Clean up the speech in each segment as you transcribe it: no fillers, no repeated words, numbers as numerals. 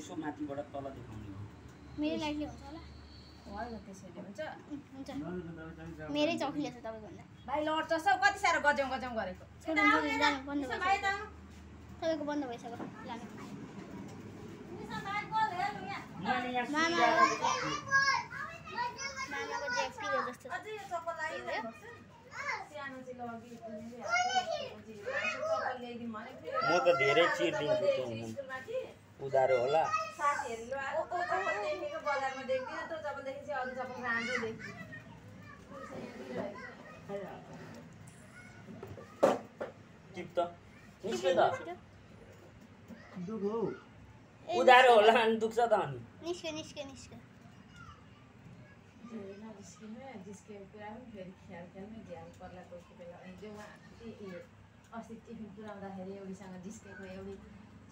यसो माथिबाट तल देखाउने हो मेरो लाइटले हुन्छ होला होइन त्यसैले हुन्छ हुन्छ मेरै चौकीले छ तपाईको भन्दा भाइ लड्छ सौ कति साह्रो गजौँ गजौँ गरेको तपाईँको बन्द भइसक्यो लानु मामाको जेपिरो जस्तो अझै यो चप्पल लागिरहेको छ सानो चाहिँ लगी चप्पल ल्याइदिउँ भनेको म त धेरै चिर्दिन्छु टेन्सन उधारो होला साथीहरूले चप्पल देखेको बजारमा देख्दिनँ त्यो चप्पल देखेपछि अरू चप्पल राम्रो देख्छु टिप त निस्के त दुख हो उधारो होला अनि दुख्छ त अनि निस्के नजिस्किनु जिस्केको कुरा पनि फेरि ख्यालमै झ्याल पर्ला कोही बेला हिजो अस्ति टिफिन पुऱ्याउँदाखेरि एउटीसँग जिस्केको एउटी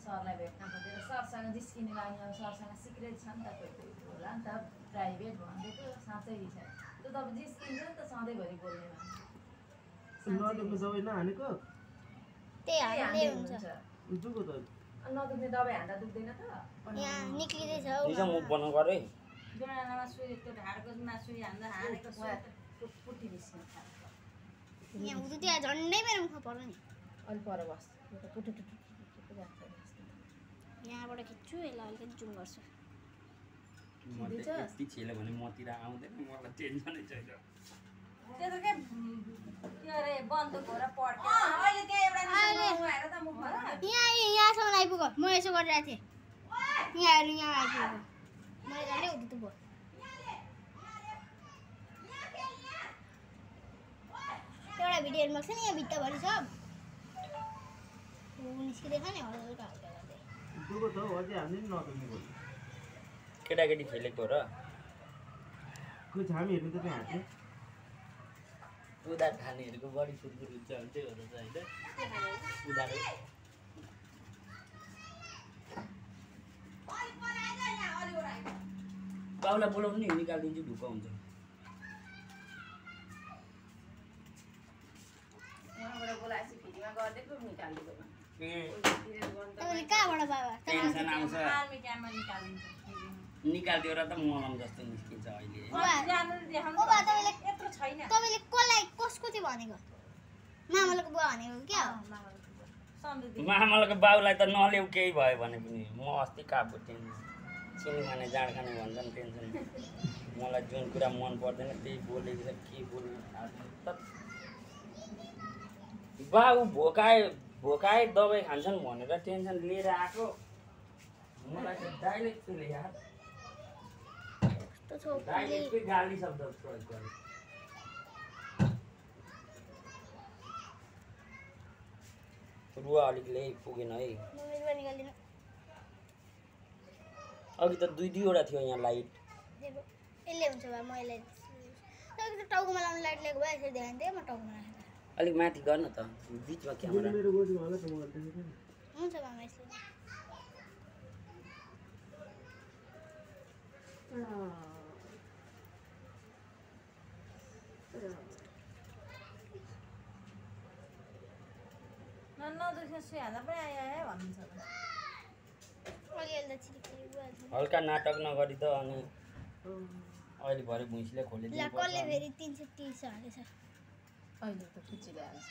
सरलाई भेट्न खोजेर सरसँग जिस्किनु लाग्यो सरसँग सिक्रेट छ नि त कोही होला नि त प्राइभेट भनिदिएको साँच्चै रिसायो त्यो त अब जिस्किन्छ नि त सधैँभरि बोल्ने नदुख्नु सबै नहानेको त्यही हाल्दै हुन्छ दुखो त नदुख्ने दबाई हान्दा दुख्दैन त यहाँ निक्लिँदैछ हिजो मुख बनाउनु गरे जोडानामा सुई त्यो ढाडकोमा सुई हान्दा हानेको पुट्टी निस्किन्छ यहाँ हुँदै त्यहाँ झन्डै मेरो मुखमा पर्यो नि अलि पर बस् पुट्टी यहाँबाट खिच्छु यसलाई अलिकति जुम गर्छु यति छेल्यो भने मतिर आउँदैन मलाई टेन्सनै छैन त्यो त के अरे बन्दुक हो र पड्क्यो अहिले त्यहाँ एउटा त मुखमा यहाँसम्म आइपुग्यो म यसो गरिरहेको थिएँ यहाँ आइपुग्यो मैले डल्लै उठ्नु भयो एउटा भिडियो हेर्नु भएको छ नि यहाँ भित्ताभरि सब निस्किँदैछ नि हल्का हल्का गर्दै दुखो त हो अझै हामीले नि नदुख्ने भयो केटाकेटी खेलेको र खोइ हामी हेर्नु त त्यहाँ हाट्ने उधार खानेहरूको बढी फुटफुट हुन्छ त्यही हो त होइन उधारो बाउलाई बोलाउनु नि निकालिदिन्छु ढुक्क हुन्छ उहाँबाट बोलाएपछि भिडियोमा गरिदिएको निकालिदिएको तपाईँले कहाँबाट बाबा टेन्सन आउँछ आर्मी क्याम्पमा निकालिदिन्छ निकालिदियो र त मलम जस्तो निस्किन्छ अहिले यत्रो छैन तपाईँले कसलाई कसको चाहिँ भनेको मामलको बुवा भनेको क्या मामलको बाउलाई त नल्याउ केही भयो भने पनि म अस्ति कापको टेन्सन चिनी खाने जाँड खाने भन्छन् टेन्सन मलाई जुन कुरा मन पर्दैन त्यही बोलेको छ के बोल्नु बाउ भोकाए दबाई खान्छन् भनेर टेन्सन लिएर आएको मलाई त डाइरेक्ट त्यसले यार डाइरेक्टै गाली शब्द प्रयोग गरे रुवा अलिक ल्याइ पुगेन है अघि त दुईवटा थियो यहाँ लाइट यसले हुन्छ बा मैले टाउकोमा लाउने लाइट ल्याएको भए यसरी ध्यान दिएँ म टाउकोमा राखेको अलिक माथि गर्न त बिचमा क्यामेरा मेरो गोजी होला त मलाई देखेको नि हुन्छ बामा यसले नदुख्ने सुई हाल्दा पनि आयो भन्नुहुन्छ हल्का नाटक नगरी त अनि अहिले भरे भुइँसीले खोलिदिनु पर्छ कसले फेरि 330 हालेछ अहिले त खुच्चिले हाल्छ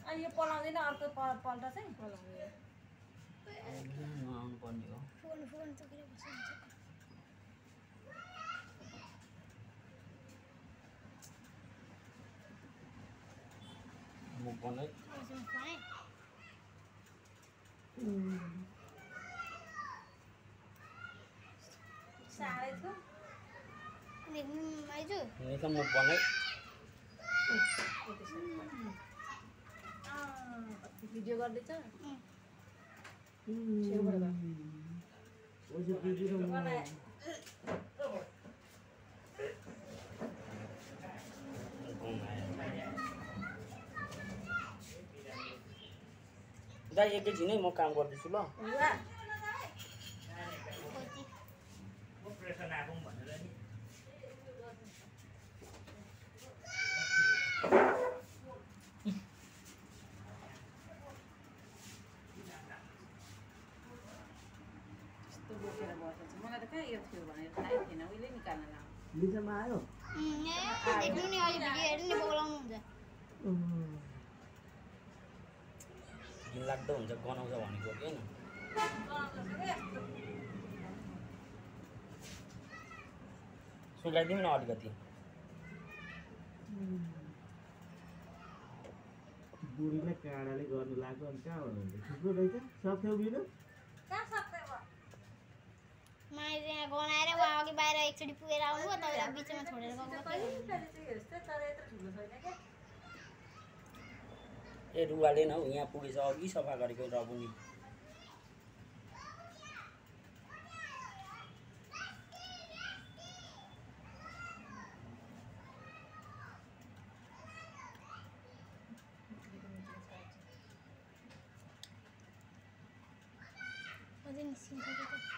अनि यो पलाउँदैन अर्को पल्ट चाहिँ नआउनु पर्ने हो फोन चोकेर बस्नुहुन्छ मुख बनाइ साह्रै छु आइजु निका मुख बनाइ भिडियो गर्दैछ दाइ एकैछिन है म काम गर्दैछु ल प्रेसर आएको भनेर नि बिचमा आयो देख्नु नि अहिले भिडियो हेर्नु नि बोलाउनु हुन्छ घिनलाग्दो हुन्छ गनाउँछ भनेको कि होइन सुकाइदिउँ न अलिकति बुढीलाई काँडाले गर्नु लाग्यो अनि कहाँ भन्नुहुन्छ थुप्रो रहेछ सक्थ्यौ बिनु मैले यहाँ गनाएर उहाँ अघि बाहिर एकचोटि पुगेर आउनु भयो तपाईँलाई बिचमा छोडेर गएको ए रुवाले न हौ यहाँ पुगेछ अघि सफा गरेको र पनि अझै निस्किन्छ त्यो त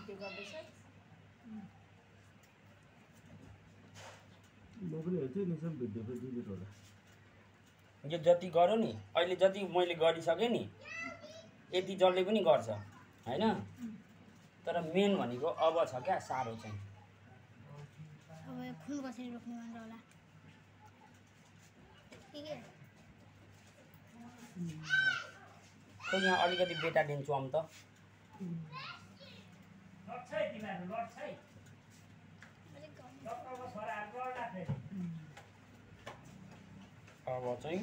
भिडियो गर्दैछ म पनि हेर्छु नि सब भिडियो त डिलिट होला यो जति गरौँ नि अहिले जति मैले गरिसकेँ नि यति जसले पनि गर्छ होइन तर मेन भनेको अब छ क्या साह्रो चाहिँ अब यो खुन कसरी रोक्ने भनेर होला के खोइ यहाँ अलिकति बेटाडिन चुहाउँ त अब चाहिँ